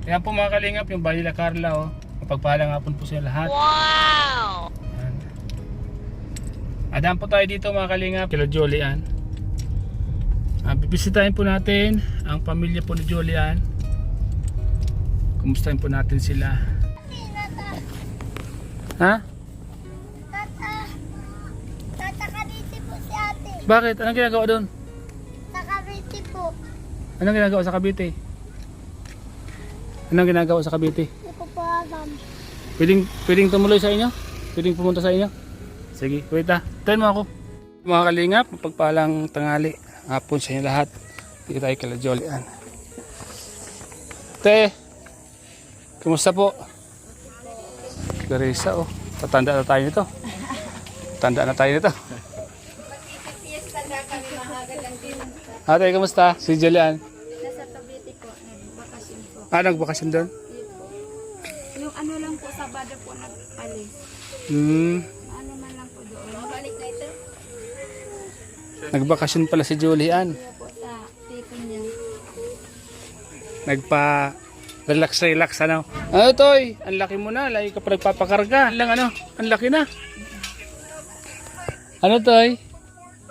Kaya po mga kalingap, yung bahay nila Carla, oh. Mapagpalang hapon po sa lahat. Wow! Yan. Adaan po tayo dito mga kalingap, kila Jolian. Bibisitahin po natin ang pamilya po ni Jolian. Kumustahin po natin sila. Ha? Tata Cavite po si ate. Bakit? Anong ginagawa doon? Sa Cavite po. Anong ginagawa sa Cavite? Anong ginagawa sa Cavite? Hindi ko po alam. Pwedeng tumuloy sa inyo? Pwedeng pumunta sa inyo? Sige, wait ha. Tayo mo ako. Mga kalingap, mapagpalang tanghali. Hapon sa inyo lahat. Dito tayo kala Jolian. Te, kumusta po? Garisa, oh. Tatanda na tayo nito. Tanda na tayo nito. Ate, kumusta? Si Jolian. Nasa Cavite po, nagbakasyon po. Nagbakasyon doon? Yung ano lang po, Sabado po nag-alis. Ano man lang po doon. Mabalik na ito? Nagbakasyon pala si Jolian. Kaya po sa tito niya. Relax ano. Ano Toy? Ang laki mo na, lagi ka pa nagpapakarga. Lang ano, ang laki na. Ano Toy?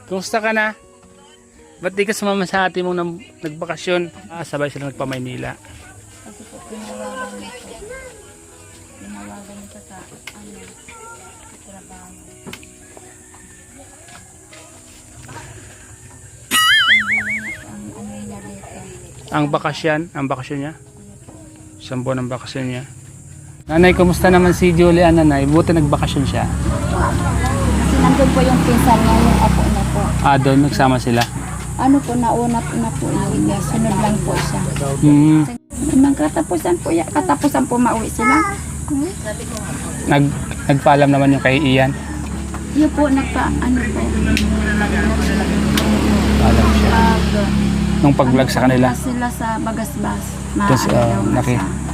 Kumusta ka na? Ba't di ka sumama sa ate mong nagbakasyon? Sabay sila nagpa-Maynila. Kasi po pinawagan niya po. Pinawagan niya sa ano, trabaho. Ang ano niya dito. Ang bakasyon niya? Isang buwan ang bakasyon niya. Nanay, kumusta naman si Jolian, nanay? Buti nagbakasyon siya. Kasi nandun po yung pinsan niya, yung apo niya po. Doon nagsama sila. Ano po, nauna po na po yung sunod lang po siya. Nang katapusan po mauwi sila. Nagpaalam naman yung kay Ian. Yun po, ano po. Paalam siya. Nung pag-vlog sa kanila. Sila sa Bagasbas. Tapos, Sa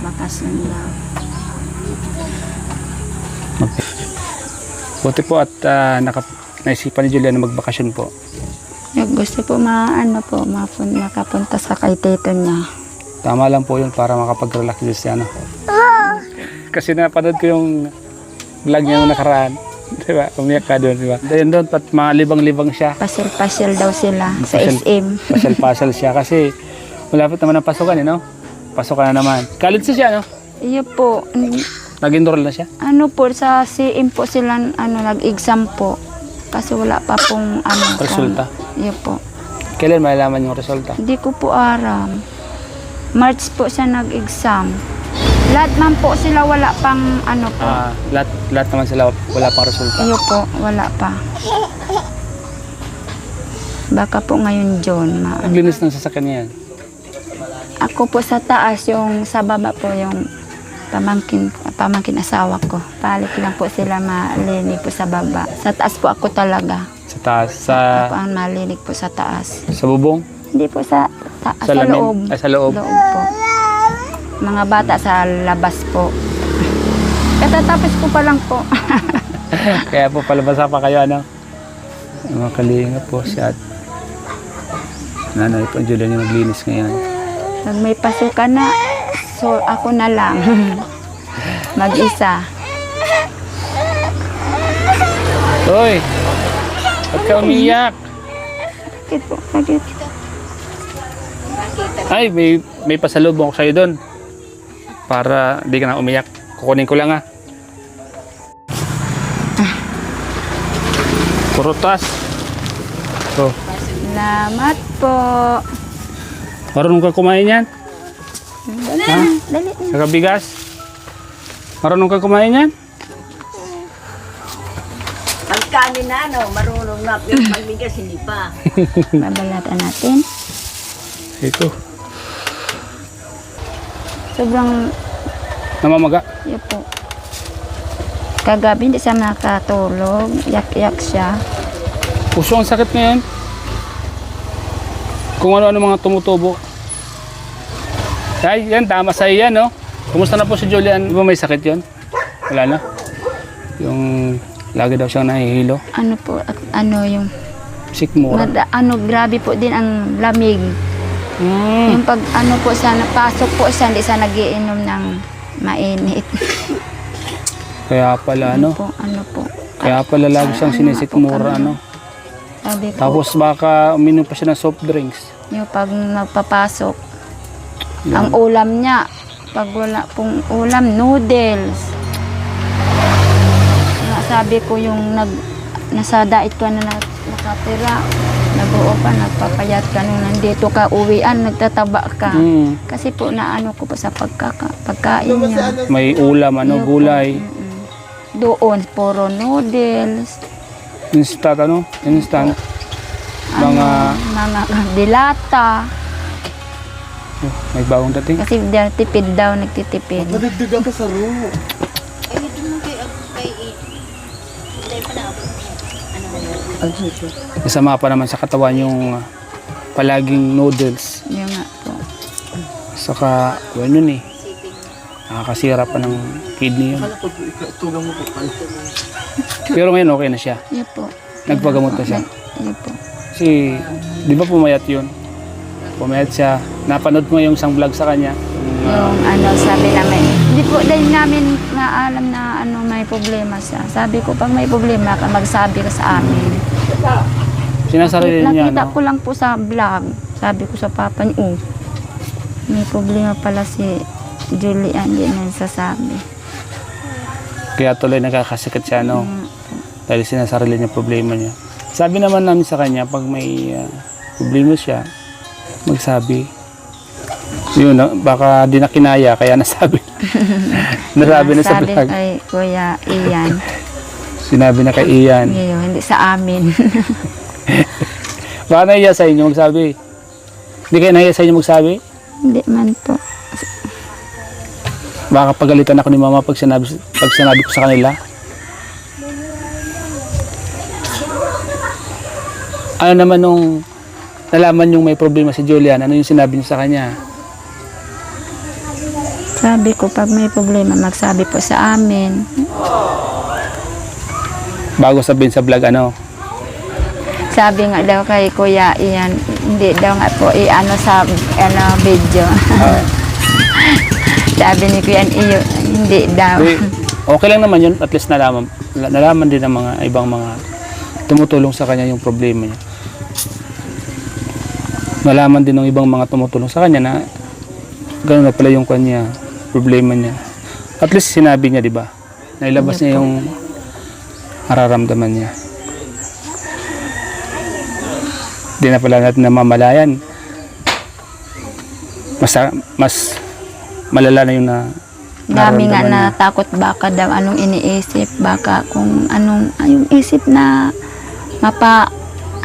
bakasyon daw. Buti po at naisipan ni Jolian na magbakasyon po. Yung gusto po makapunta sa kay tito niya. Tama lang po yun para makapag-relax din siya. No? Kasi napanood ko yung vlog niya nung nakaraan. Diba? Umiyak ka doon, diba? Dahil doon, pat mga libang-libang siya. Pasyal daw sila sa SM. Pasyal siya kasi malapit naman ang pasukan, no? Pasukan na naman. College siya, no? Iyo po. Nag-enroll na siya? Ano po, sa CM po sila nag-exam po. Kasi wala pa pong Resulta? Iyo po. Kailan malalaman yung resulta? Hindi ko po aram. March po siya nag-exam. Lahat man po sila wala pang po. Lahat naman sila wala pang resulta? Iyo po, wala pa. Baka po ngayon John. Naglinis ng sasakyan niya yan? Ako po sa taas, yung sa baba po yung pamangkin asawa ko. Palit lang po sila malinig po sa baba. Sa taas po ako talaga. Sa taas? Ako ang malinig po sa taas. Sa bubong? Hindi po sa loob? Sa loob? Loob po. Mga bata sa labas po. Katatapos ko pa lang po. Kaya po palabasa pa kayo, ano? Mga kalinga po siya at nanay po, Jolian yung naglinis ngayon. Pag may pasukan na, so ako na lang. Mag-isa. Hoy! Ba't ka umiyak? Bakit po? Bakit? Ay, may pasalubong ako sa'yo doon. Para di ka na umiyak. Kukunin ko lang, ha. Prutas. Oh. Salamat po. Marunong ka kumain yan? Dali. Dali. Saka bigas? Marunong ka kumain yan? Pagkanin na marunong na, pero pagbigas hindi pa. Babalatan natin. Ito. Sobrang Namamaga? yun po. Kagabi hindi siya nakatulog. Yak-yak siya. Puso ang sakit ngayon. Kung ano-ano mga tumutubo. Ay, yan, tama sa iyan, no? Kumusta na po si Jolian? Di ba may sakit yon? Wala na? Yung lagi daw siyang nahihilo. Ano po, yung Sikmura. grabe po din ang lamig. Yung pag ano po siya, napasok po siya, hindi siya nagiinom ng mainit. Kaya pala, ano? Ano po. Kaya pala lagi siyang sinisikmura, ano? Sabi ko, Tapos baka uminom pa siya ng soft drinks. yung pag nagpapasok, ang ulam niya, pag wala pong ulam, noodles. Sabi ko yung nasa diet ka na nakatira, nag-oo ka, nagpapayat ka nung nandito ka, uwian, nagtataba ka. Kasi po naano ko po sa pagkain niya. May ulam, ano, Yun po. gulay. Doon, puro noodles, Instant, ano? Instant. Mga, mga dilata. may bagong dating. Kasi tipid daw, nagtitipid. Madagdagan pa sa room. Masama pa naman sa katawan yung palaging noodles. Yung nga po. Saka, ano yun eh. Nakakasira pa ng kidney yun. Kala pag itugang mo po. Pero ngayon okay na siya. Yun po. Nagpagamot na siya. Yun po. Kasi, di ba pumayat yun? Pumayat siya. Napanood mo yung isang vlog sa kanya. Yung ano, sabi namin, hindi po dahil namin na alam na ano, may problema siya. Sabi ko, pag may problema ka, magsabi ka sa amin. Sinasarili niya, Nakita no? ko lang po sa vlog. Sabi ko sa papa niya, may problema pala si Julian, din ang sasabi. Kaya tuloy nakakasakit siya, no? Mm. Dahil sinasarili niya problema niya. Sabi naman namin sa kanya, pag may problema siya, magsabi. Yun, no? Baka di na kinaya, kaya nasabi na. Nasabi na sa Sabi vlog. kay Kuya Ian, Sinabi na kay Ian. ngayon, hindi sa amin. Baka nahiya sa inyo magsabi. Hindi kayo nahiya sa inyo magsabi? Hindi man po. Baka pagalitan ako ni mama pag sinabi ko sa kanila. Ano naman nung nalaman yung may problema si Julian, ano yung sinabi niyo sa kanya? Sabi ko, pag may problema, magsabi po sa amin. Bago sabihin sa vlog, ano? Sabi nga daw kay Kuya Ian, hindi daw nga po i-ano sa video. Sabi ni Kuya Ian, hindi daw. Okay lang naman yun, at least nalaman din ng mga ibang mga tumutulong sa kanya yung problema niya. Nalaman din ng ibang mga tumutulong sa kanya na gano'n na pala yung kanya problema niya. At least sinabi niya, di ba? Nailabas niya yung nararamdaman niya. Di na pala natin namamalayan. Mas malala na yung Dami nga nararamdaman niya. natakot baka daw anong iniisip, baka kung anong yung isip na Baka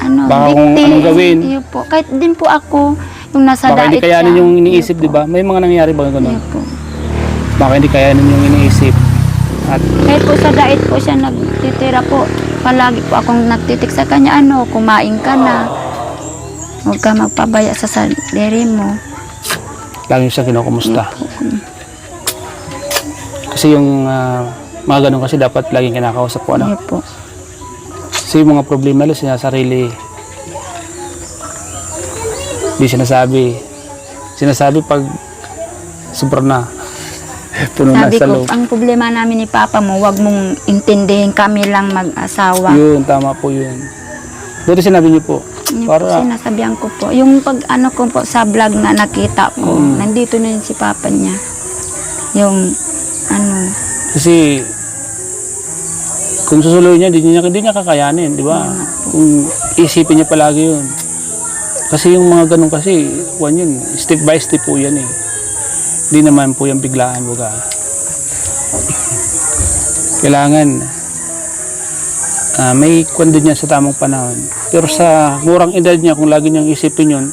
kung anong gawin. Yun po. Kahit din po ako, yung nasa Baka hindi dait kayanin siya. yung iniisip, Yun di po. ba? May mga nangyayari ba gano'n? Yun po. Baka hindi kayanin yung iniisip. At Kahit po sa dait po siya nagtitira po. Palagi po akong nagtitik sa kanya, kumain ka na. Huwag ka magpabaya sa sarili mo. lagi siya kinukumusta. Kasi yung mga ganun kasi dapat laging kinakausap po, ano? Yun po. Kasi yung mga problema nila sinasarili. Di sinasabi. Sinasabi pag sobra na. Puno na Sabi sa ko, loob. ang problema namin ni Papa mo, wag mong intindihin, kami lang mag-asawa. Yun, tama po yun. Buti sinabi niyo po. Yun po, Para, sinasabihan ko po. Yung pag ko po sa vlog na nakita ko, nandito na yun si Papa niya. Yung kasi kung susuloy niya, di niya kakayanin, di ba? Kung isipin niya palagi yun. Kasi yung mga ganun kasi, yun, step by step po yan eh. Di naman po yung biglaan, baga. Kailangan may kwento niya sa tamang panahon. Pero sa murang edad niya, kung lagi niyang isipin yun,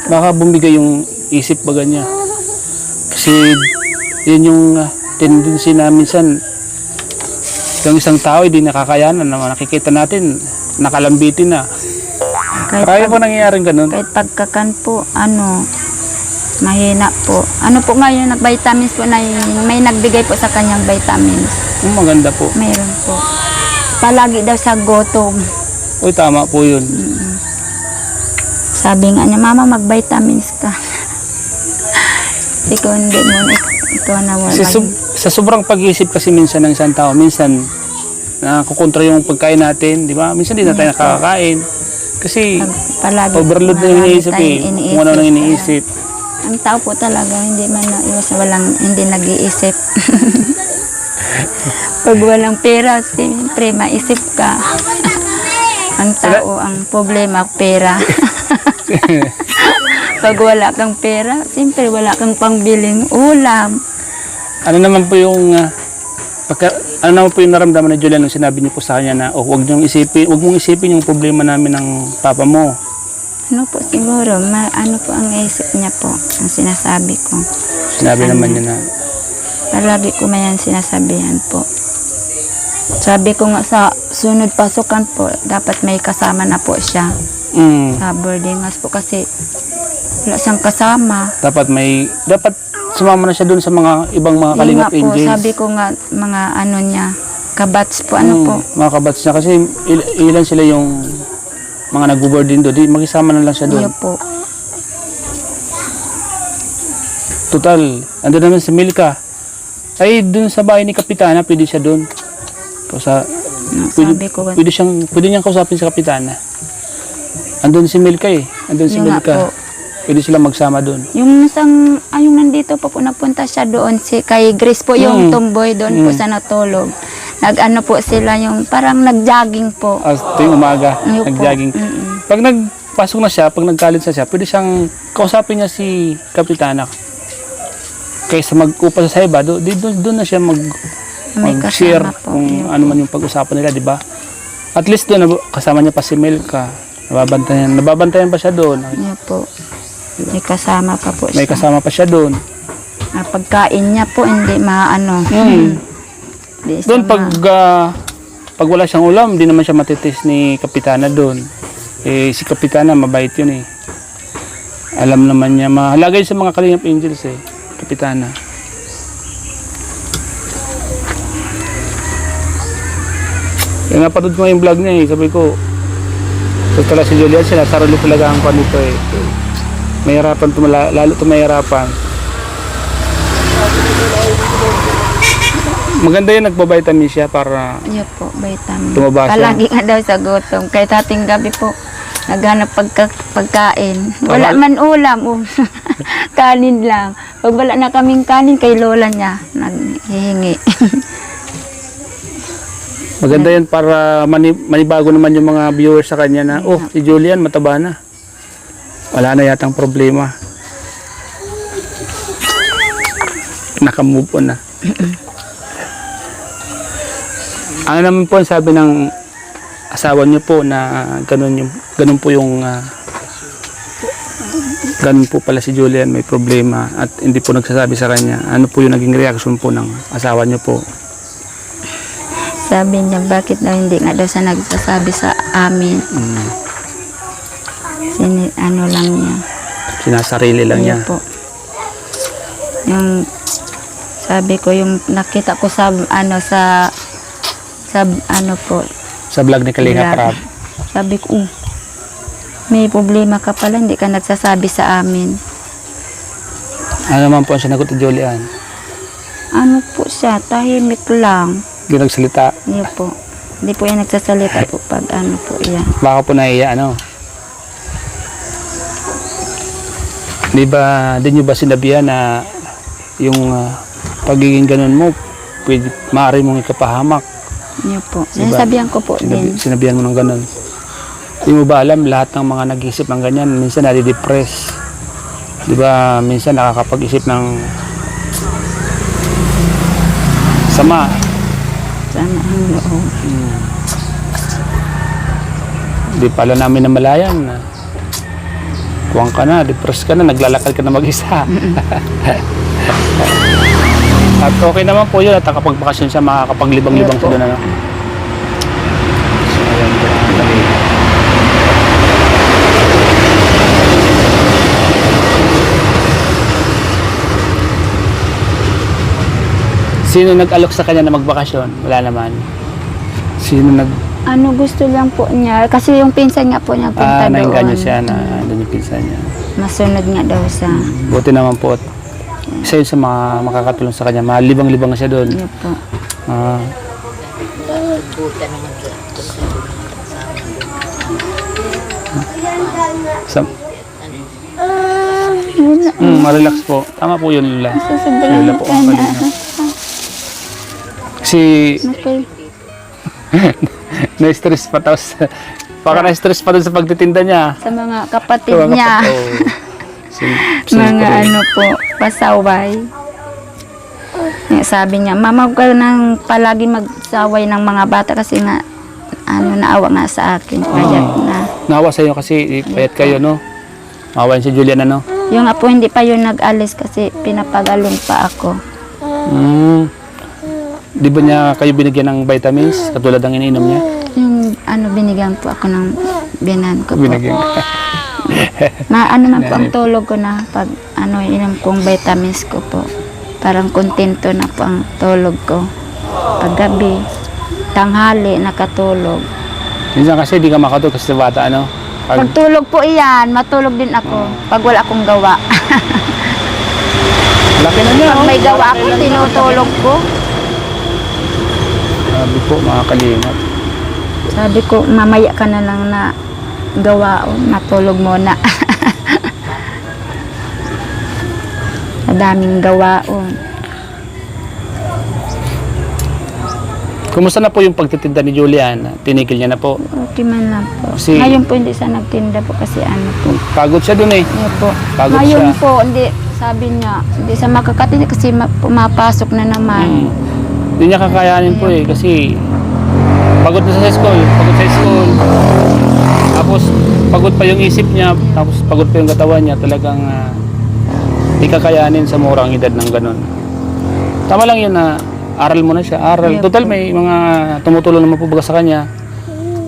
baka bumigay yung isip baga niya. Kasi yun yung tendency na minsan yung isang tao hindi nakakayanan na nakikita natin nakalambitin na. Kaya po nangyayaring ganun. kahit pagkakan po, mahina po. Ano po ngayon, nag-vitamins po na may nagbigay po sa kanyang vitamins. Maganda po. Mayroon po. Palagi daw sa gutom. Uy, tama po yun. Sabi nga niya, mama, mag-vitamins ka. Ikaw hindi mo, ikaw na wala. Kasi sa sobrang pag-iisip kasi minsan ng isang tao, minsan nakukontra yung pagkain natin, di ba? Minsan di na tayo nakakakain. Kasi Palagi overload na yung marami iniisip tayong eh. Kung ano nang iniisip. Ang tao po talaga, hindi man naiwas, hindi nag-iisip. Pag walang pera, siyempre, maisip ka. Ang tao, ang problema, pera. Pag wala kang pera, siyempre, wala kang pangbiling ulam. Ano naman po yung ano naman po yung naramdaman ni Julian nung sinabi niyo po sa kanya na wag mong isipin yung problema namin ng papa mo. Ano po siguro, ano po ang isip niya po, ang sinasabi ko. Sinabi naman niya na Palagi ko mayan sinasabihan po. Sabi ko nga sa sunod pasukan po, dapat may kasama na po siya sa boarding house po kasi wala siyang kasama. dapat sumama na siya doon sa mga ibang mga Yun nga Kalingap po, Angels. sabi ko nga mga ano niya, kabats po, ano po. Mga kabats niya kasi ilan sila yung mga nag-board din doon. Di makisama na lang siya doon. Yun po. Total, andun naman si Milka. Ay, doon sa bahay ni Kapitana, pwede siya doon. Sabi ko, Pwede niyang kausapin sa Kapitana. Andun si Milka eh. Andun si yun nga Milka. po. Pwede sila magsama doon. Yung yung nandito po napunta siya doon, kay Grace po, yung tomboy doon po sa natulog. Nag-ano po sila yung, parang nag-jogging po. Ito yung umaga, Yun po. nag-jogging. Pag nagpasok na siya, pag nag-college na siya, pwede siyang kausapin niya si Kapitana. Kaysa mag-upa sa iba, doon na siya May mag-share kasama po. kung Yun ano man yung pag-usapan nila, di ba? At least doon, kasama niya pa si Milka. Nababantayan pa siya doon. Yun po. May kasama pa po May siya. kasama pa siya doon. Pagkain niya po, hindi maano. Hindi siya Doon pag wala siyang ulam, hindi naman siya matitis ni Kapitana doon. Eh, si Kapitana, mabait yun eh. Alam naman niya, mahalagay sa mga Kalingap Angels eh, Kapitana. Kaya napanood ko yung vlog niya eh, sabi ko, ito talaga si Julian, sinasarili talaga ang kwan nito eh. Mahirapan, lalo ito mahirapan. Maganda yun, nagpa-vitamin siya para Yun po, vitamin. Tumaba siya. Palagi nga daw sa gutom. Kahit ating gabi po, naghanap pagkain. Wala man ulam. Kanin lang. Pag wala na kaming kanin, kay lola niya, naghihingi. maganda yan para manibago naman yung mga viewers sa kanya na, oh, si Julian mataba na. Wala na yatang problema. Nakamove on na. Ano naman po ang sabi ng asawa niyo po na ganun po pala si Julian may problema at hindi po nagsasabi sa kanya. Ano po yung naging reaction po ng asawa niyo po? Sabi niya, bakit daw hindi nga daw siya nagsasabi sa amin. Ano lang niya. Sinasarili lang niya. Yun po. Yung sabi ko, yung nakita ko sa ano po, Sa vlog ni Kalingap Rab. sabi ko, may problema ka pala, hindi ka nagsasabi sa amin. Ano naman po ang sinagot ni Julian? Ano po siya, tahimik lang. Hindi nagsalita. Yun po. Hindi po yan nagsasalita po pag ano po yan. Baka po naiya, ano? Di nyo ba sinabihan na yung pagiging ganun mo, maaari mong ikapahamak? Yun po. Sinasabihan ko po din. Sinabihan mo ng ganun. Di mo ba alam, lahat ng mga nag-isip ng ganyan, minsan nadi-depress. Di ba, minsan nakakapag-isip ng sama. Sana ang loob. Di pala namin namalayan na kuwang ka na, depressed ka na, naglalakad ka na mag-isa. At okay naman po yun at nakapagbakasyon siya, makakapaglibang-libang siya doon. Ano? So, ayan po. Sino nag-alok sa kanya na magbakasyon? Wala naman. Sino Ano gusto lang po niya, kasi yung pinsan nga po niya punta doon. nainganyo siya na doon yung pinsan niya. Masunod nga daw sa... Buti naman po at isa yun sa mga makakatulong sa kanya. Malibang-libang na siya doon. Yun po. Ah. Sa, ma-relax po. Tama po yun, Lola. Sasabihin Lola po ang ka na. kalina. Kasi Okay. na-stress pa tapos baka na-stress pa doon sa pagtitinda niya. Sa mga kapatid Mga niya. Mga ano po, pasaway. Sabi niya, mama, huwag ka nang palagi magsaway ng mga bata kasi nga, ano, naawa nga sa akin. Kaya na. Nawa sa iyo kasi payat kayo, no? Mawain si Julian, ano? Yung apo hindi pa yun nag-alis kasi pinapagaling pa ako. Di ba niya kayo binigyan ng vitamins katulad ng iniinom niya? Yung ano, binigyan po ako ng binan ko po. Binigyan. Ano man po ang tulog ko na pag ano, inom kong vitamins ko po. Parang kontento na po ang tulog ko. Paggabi, tanghali, nakatulog. Minsan kasi di ka makatulog kasi sa bata, ano? Pag, Pagtulog po iyan, matulog din ako. Pag wala akong gawa. laki na niya, Pag may gawa ako, tinutulog ko. Sabi po, mga kalingap. Sabi ko, mamaya ka na lang na gawa o matulog muna. Madaming gawaon. Kumusta na po yung pagtitinda ni Julian? Tinigil niya na po. Okay man lang po. Si- Ngayon po hindi siya nagtinda po kasi ano po. Pagod siya dun eh. Ngayon po. Pagod Ngayon siya. po, hindi, sabi niya, hindi siya makakatinda kasi pumapasok na naman. Hindi niya kakayanin po eh kasi pagod na sa school. Pagod sa school. Tapos pagod pa yung isip niya. Tapos pagod pa yung katawan niya. Talagang hindi kakayanin sa murang edad ng ganun. Tama lang yun na aral mo na siya. Aral. Yep. Total may mga tumutulong naman po baga sa kanya.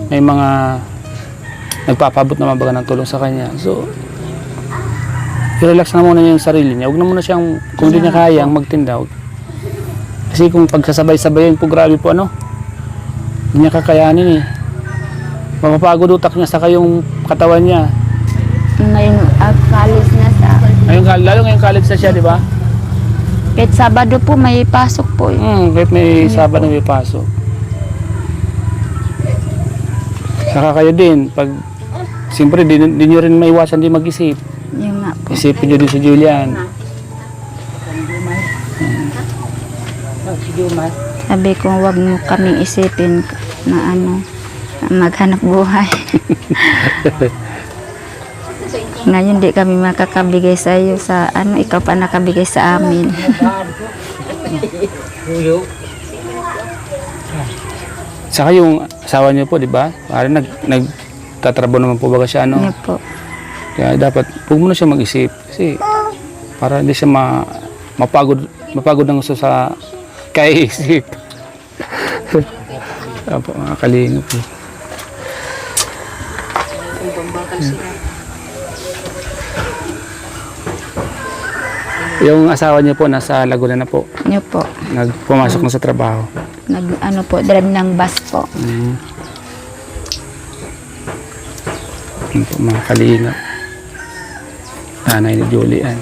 May mga nagpapabot naman baga ng tulong sa kanya. So, i-relax na muna niya yung sarili niya. Huwag na muna siyang, kung hindi niya kayang magtinda. Kasi kung pagsasabay-sabayin po, grabe po ano. Hindi niya kakayanin eh. Mapapagod utak niya saka yung katawan niya. Ngayon, college na sa... Lalo ngayong college na siya, di ba? Kahit Sabado po, may pasok po eh. Kahit may Sabado may pasok. Saka kayo din, pag siyempre di nyo rin maiwasan din mag-isip. Yung nga po. Isipin nyo din si Julian. Sabi ko, wag mo kaming isipin na ano, na maghanap buhay. Ngayon di kami makakabigay sa iyo sa ano, ikaw pa nakabigay sa amin. Saka yung asawa niyo po, di ba? Parang nagtatrabaho naman po baga siya, ano? Ano po. Kaya dapat, huwag mo na siya mag-isip. Kasi, para hindi siya mapagod ng gusto sa kaiisip. Opo, mga kalingap po. Yung asawa niyo po, nasa Laguna na po. Ano po. Nagpumasok na sa trabaho. Ano po, drive ng bus po. Yun po, mga kalingap. Nanay ni Julian.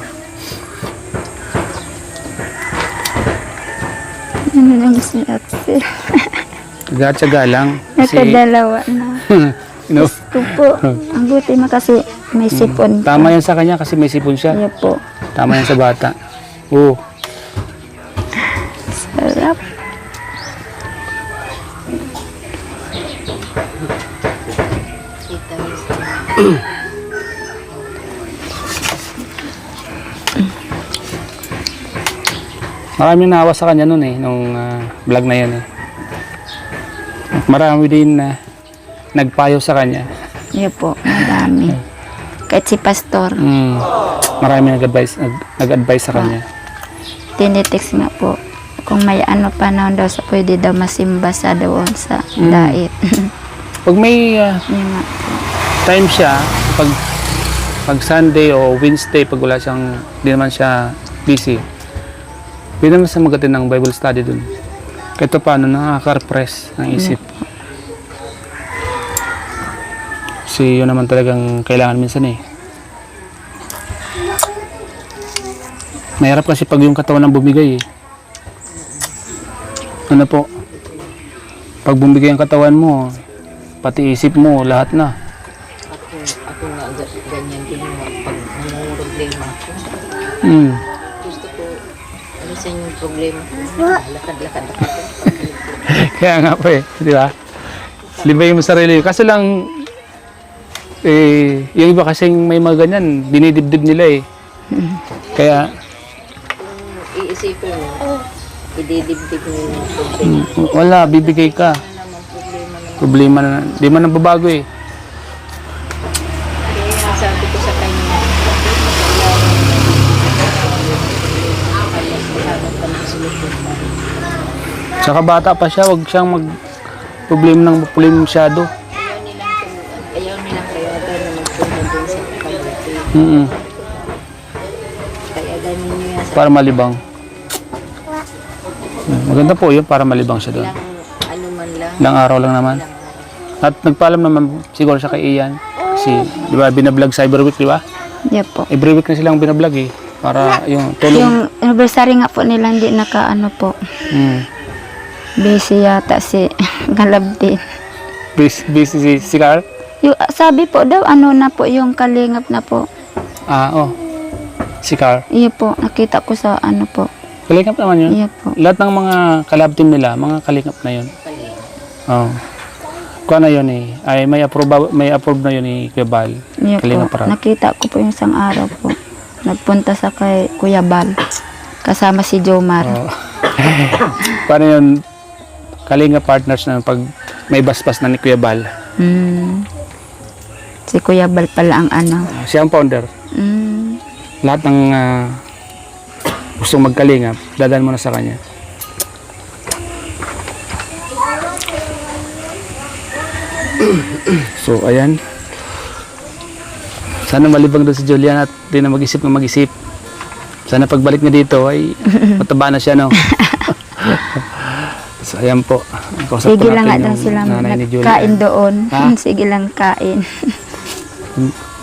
Ano lang si Axel? Tsaga lang. Nakadalawa na. No, Ito po. Ang buti na kasi may sipon. tama yan sa kanya kasi may sipon siya. Ano po. Tama yan sa bata. Oo. Sarap. Maraming naawa sa kanya noon eh, nung vlog na yan eh. At marami din na nagpayo sa kanya. Ano po, madami. Kahit si Pastor, Marami nag-advise sa kanya. tinitext nga po. Kung may ano pa na daw, pwede daw masimba sa doon sa dait. Pag may Yun nga. time siya, pag Sunday o Wednesday, pag wala siyang, hindi naman siya busy, pwede naman siya mag-attend ng Bible study dun. Kahit paano, nakaka-refresh ang isip. Kasi yun naman talagang kailangan minsan eh. Mahirap kasi pag yung katawan ang bumigay eh. Ano po? Pag bumigay ang katawan mo, pati isip mo, lahat na. Ako nga ganyan din pag problema ako. Hmm. Gusto ko, alisan yung problema ko. Lakad-lakad ako. Kaya nga po eh, di ba? Libayin mo sarili. Kaso lang, yung iba kasing may mga ganyan, dinidibdib nila eh. Kaya, Kung iisipin mo, ididibdig mo yung problema. wala, bibigay ka. Problema na, di man nababago eh. Kaya sabi ko sa kanya, Saka bata pa siya, wag siyang problema masyado. ayaw nilang kayagan na magpunta dun sa Cavite. Kaya ganun nyo yan sa Para malibang. Maganda po yun, para malibang siya doon. ilang ano man lang. Ilang araw lang naman. At nagpaalam naman siguro siya kay Ian. Kasi, di ba, binablog sa Every Week, di ba? Yeah po. Every week na silang binablog eh. Para yung tulong. Yung anniversary nga po nila hindi nakaano po. Busy yata si Galab din. Busy si Carl? Yung, sabi po daw, ano na po yung kalingap na po. Si Carl. Iya po, nakita ko sa ano po. Kalingap naman yun. Iya po. Lahat ng mga collab team nila, mga kalingap na yun. Oo. Kung ano yun eh. Ay, may approve na yun ni Kuya Bal. Iya Kalingap po, Rap. nakita ko po yung isang araw po. Nagpunta sa kay Kuya Bal. Kasama si Jomar. Oo. Paano yun? Kalingap partners na pag may basbas na ni Kuya Bal. Si Kuya Bal pala ang ano. Siya ang founder. Lahat ng gustong magkalingap, dadaan mo na sa kanya. So, ayan. Sana malibang doon si Julian at di na mag-isip ng mag-isip. Sana pagbalik niya dito ay mataba na siya, no? So, ayan po. Kausap Sige po lang nga natin daw yung sila nanay ni Julian. nagkain doon. Ha? Sige lang kain.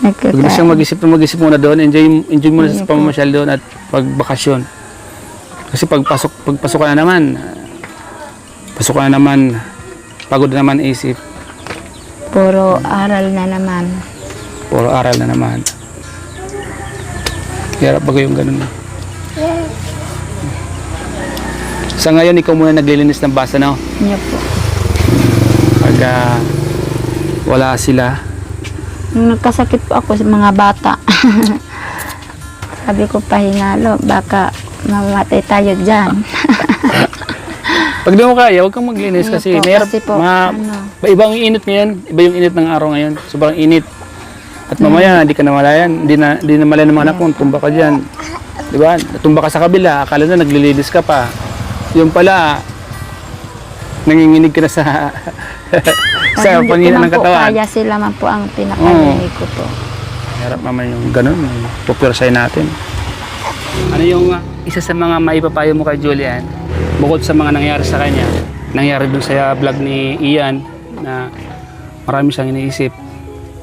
Huwag na siyang mag-isip muna doon. Enjoy muna sa pamamasyal doon at pagbakasyon. Kasi pagpasok ka na naman, pagod na naman isip. Puro aral na naman. Puro aral na naman. Hirap ba yung ganun? Sa ngayon, ikaw muna naglilinis ng basa, no? Iya po. Pag wala sila. Nung nagkasakit po ako sa mga bata. Sabi ko, pahingalo, baka mamamatay tayo dyan. Pag di mo kaya, huwag kang maglinis Iya kasi po, mahirap. kasi po, ano. Ibang init ngayon, iba yung init ng araw ngayon. Sobrang init. At mamaya, hindi ka na malayan. Hindi na malayan ng mga anak mo, tumba ka dyan. Di ba? Tumba ka sa kabila, akala na naglilinis ka pa. Yung pala, nanginginig ka na sa sa Pag pangina ng hindi ko katawan. kaya sila man po ang pinakalinig ko po. Harap naman yung ganun, pupirsahin natin. Ano yung isa sa mga maipapayo mo kay Julian, bukod sa mga nangyari sa kanya, nangyari dun sa vlog ni Ian, na marami siyang iniisip,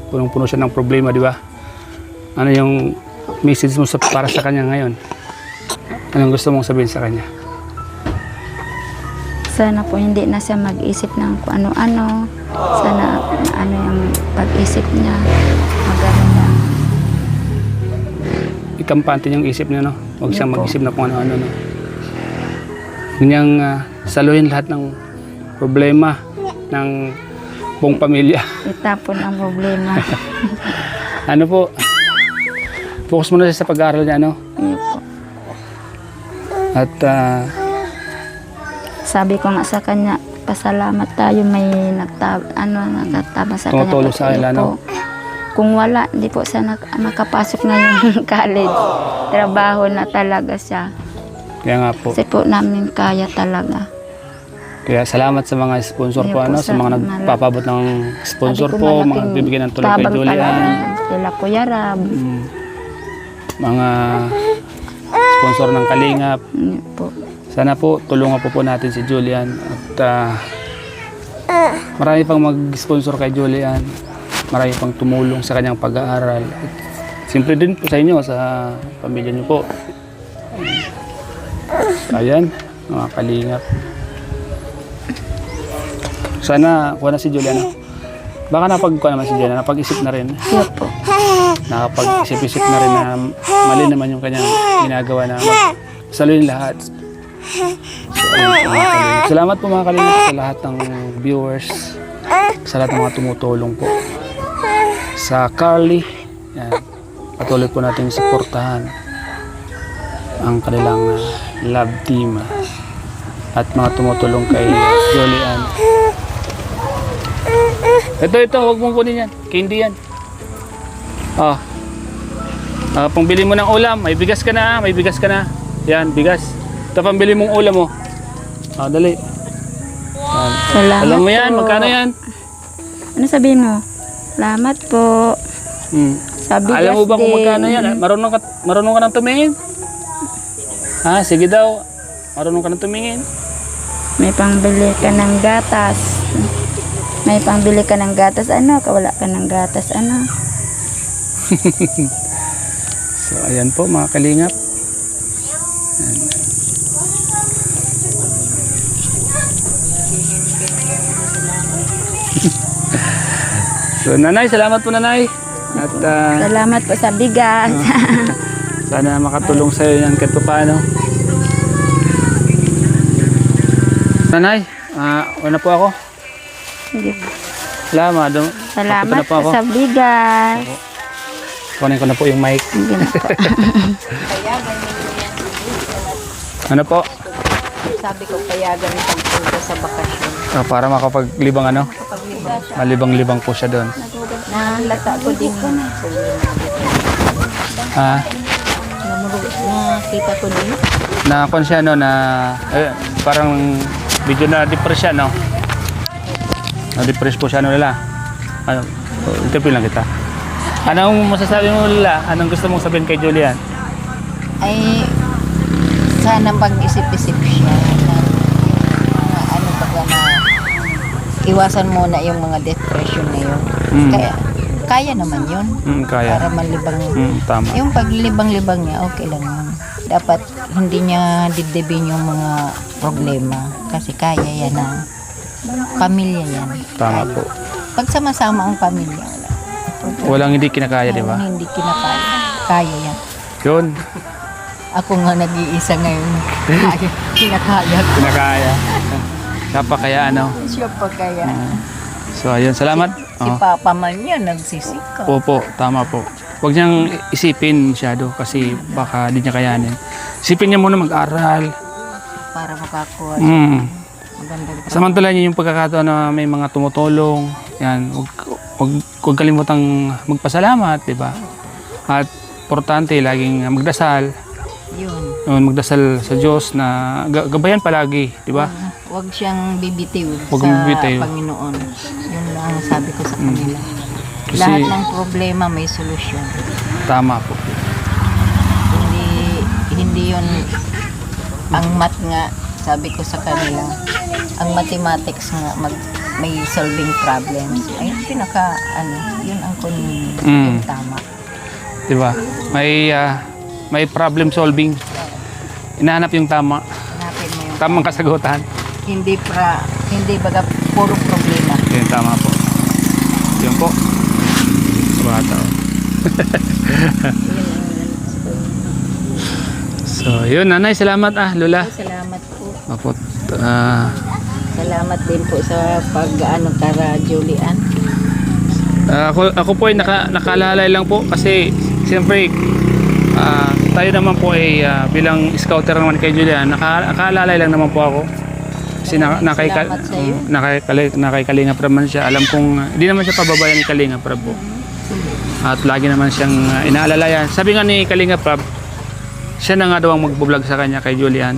punong-puno siya ng problema, di ba? Ano yung message mo para sa kanya ngayon? Anong gusto mong sabihin sa kanya? Sana po hindi na siya mag-isip ng kung ano-ano. Sana ano yung pag-isip niya. Maganda. Ikampante niyang isip niya, no? Huwag siyang Opo. mag-isip na kung ano-ano, no? Kanyang saluhin lahat ng problema ng buong pamilya. Itapon ang problema. Ano po? Focus muna siya sa pag-aaral niya, no? Iya po. At Sabi ko nga sa kanya, pasalamat tayo may nakatama sa kanya. Tumutulong sa kanila, Iya po. no? Kung wala, di po siya makapasok ngayong college. Trabaho na talaga siya. kaya nga po. Kasi po namin kaya talaga. Kaya salamat sa mga sponsor Iya po, po, ano, sa mga sa nagpapabot ng sponsor Sabi ko, po, mga malaking nagbibigay ng tulong kay tabang Julian. talaga. Sila Kuya Rab. Mga sponsor ng Kalingap. Iya po. Sana po, tulungan po natin si Julian. At marami pang mag-sponsor kay Julian. Marami pang tumulong sa kanyang pag-aaral. At siyempre din po sa inyo, sa pamilya niyo po. Ayan, mga kalingap. Sana, kuha na si Juliana. Baka napagkuha naman si Juliana, napag-isip na rin. Siya po. Nakapag-isip-isip na rin na mali naman yung kanyang ginagawa na saluhin lahat. So, ayun, mga kalingap. Salamat po mga kalingap sa lahat ng viewers, sa lahat ng mga tumutulong po. Sa Carly, yan, patuloy po natin suportahan ang kanilang love team at mga tumutulong kay Julian. Ito, huwag mong kunin yan. Candy yan. Pangbili mo ng ulam, may bigas ka na. Yan, bigas. Ito pambili mong ulam mo. Dali. Yan. Salamat Alam mo yan, po. magkano yan? Ano sabihin mo? Salamat po. Sa bigas Alam mo ba kung din. magkano yan? Marunong ka nang tumingin? Sige daw. Marunong ka nang tumingin? May pangbili ka ng gatas. May pangbili ka ng gatas. Ano? Wala ka ng gatas. Ano? So, ayan po mga kalingap. Ayan. So, nanay, salamat po nanay. At Salamat po sa bigas. sana makatulong sa iyo yan kahit paano. Nanay, una po ako. Sige po. Salamat. Salamat na po po ako. sa bigas. Kunin ko na po yung mic. Sige na po. Ano po? Sabi ko payagan ng pagpunta sa bakasyon. Para makapaglibang malibang-libang po siya doon. Nalata ko din. Nakita ko din. Na siya parang medyo na-depress siya, no? Na-depress po siya, nila. Interview lang kita. Anong masasabi mo, nila? Anong gusto mong sabihin kay Julian? Ay, sana mag-isip-isip siya na ano baga na iwasan muna yung mga depression na yun. Kaya naman yun. Kaya. Para malibang. Tama. Yung paglibang-libang niya, okay lang yun. Dapat hindi niya dibdibin yung mga problema. Kasi kaya yan na. Pamilya yan. Tama po. Pag sama-sama ang pamilya, Walang hindi kinakaya, di ba? hindi kinakaya. Kaya yan. Yun. Ako nga nag-iisa ngayon. Kinakaya ko. Kinakaya. Dapat kaya, ano? Siya pa kaya. So, ayun. Salamat. Si Papa man niya nagsisika. Opo, tama po. Huwag niyang isipin masyado kasi baka di niya kayanin. Isipin niya muna mag-aral. Para makakuha. Magandang Samantala niyo yung pagkakataon na may mga tumutulong. Yan, huwag kalimutang magpasalamat, di ba? At importante, laging magdasal. yun. Magdasal sa Diyos na gabayan palagi, di ba? Huwag siyang bibitiw Huwag sa bibitiw. Panginoon. Yun lang ang sabi ko sa kanila. Kasi- Lahat ng problema may solusyon. Tama po. Hindi yun ang math nga, sabi ko sa kanila, ang mathematics nga may solving problems. Ay yun ang yung tama. Di ba? May problem solving. Inahanap yung tama. Hanapin mo yung Tamang kasagutan. hindi baga puro problema. Yun, tama po. Yun po. Bata. So, yun, nanay, salamat Lola. Salamat po. Opo. Salamat din po sa kara Julian. Ako po ay nakalalay lang po kasi siyempre tayo naman po ay bilang scouter naman kay Julian, nakalalay lang naman po ako. Kasi Salamat sa iyo. nakaikalingap naman siya. Alam kong hindi naman siya pababayan ni Kalingap Rab po. At lagi naman siyang inaalalayan. Sabi nga ni Kalingap Rab, siya na nga daw ang magbo-vlog sa kanya kay Julian.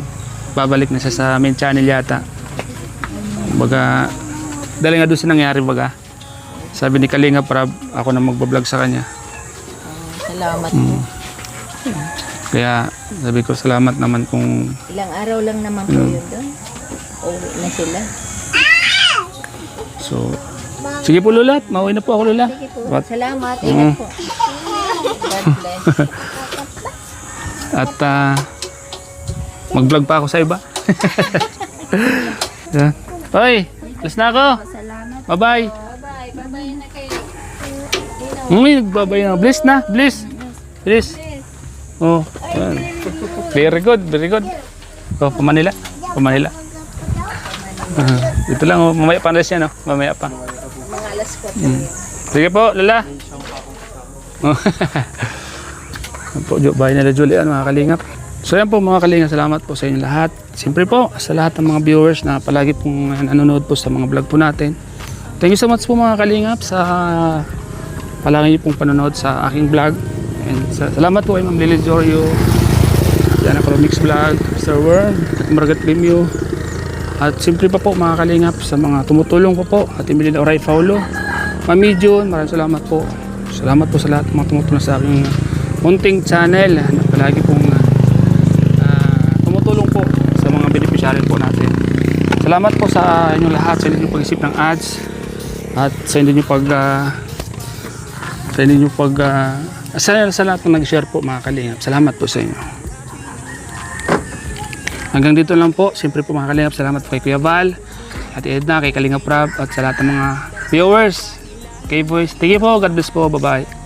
Babalik na siya sa main channel yata. Baga, dahil nga doon sa nangyari baga. Sabi ni Kalingap Rab, ako na magbo-vlog sa kanya. Salamat po. Kaya sabi ko salamat naman kung Ilang araw lang naman po yun doon. Uwi na sila. so sige po Lola, mauwi na po ako Lola. Sige po. What? Salamat. Ingat po. God bless. At Mag-vlog pa ako sa iba. Yan. Hoy, alas na ako. Bye-bye. Bye-bye na kayo. Bye-bye na. Bless na, bless. Bless. Oh, yan. Very good, very good. Oh, pamanila. Pamanila. Ito lang, oh. Mamaya pa na siya, no? Mamaya pa. Mga alas 4. Sige po, Lala. Oh. Yan po, bahay nila Julian, mga kalingap. So yan po mga kalingap, salamat po sa inyo lahat. Siyempre po, sa lahat ng mga viewers na palagi pong nanonood po sa mga vlog po natin. Thank you so much po mga kalingap sa palagi pong panonood sa aking vlog. And salamat po kay Ma'am Lily Jorio, Diana Cromix Vlog, Sir Worm, at Margaret Limio. At siyempre pa po mga kalingap sa mga tumutulong po at Emilio Oray Paulo, Mami June, maraming salamat po. Salamat po sa lahat ng mga tumutulong sa aking munting channel na palagi pong tumutulong po sa mga beneficiary po natin. Salamat po sa inyong lahat, sa inyong pag-isip ng ads at sa inyong sa lahat ng nag-share po mga kalingap. Salamat po sa inyo. Hanggang dito lang po. Siyempre po mga kalingap, salamat po kay Kuya Val at Edna, kay Kalingap Rab at sa lahat ng mga viewers. Okay boys, thank you po. God bless po. Bye-bye.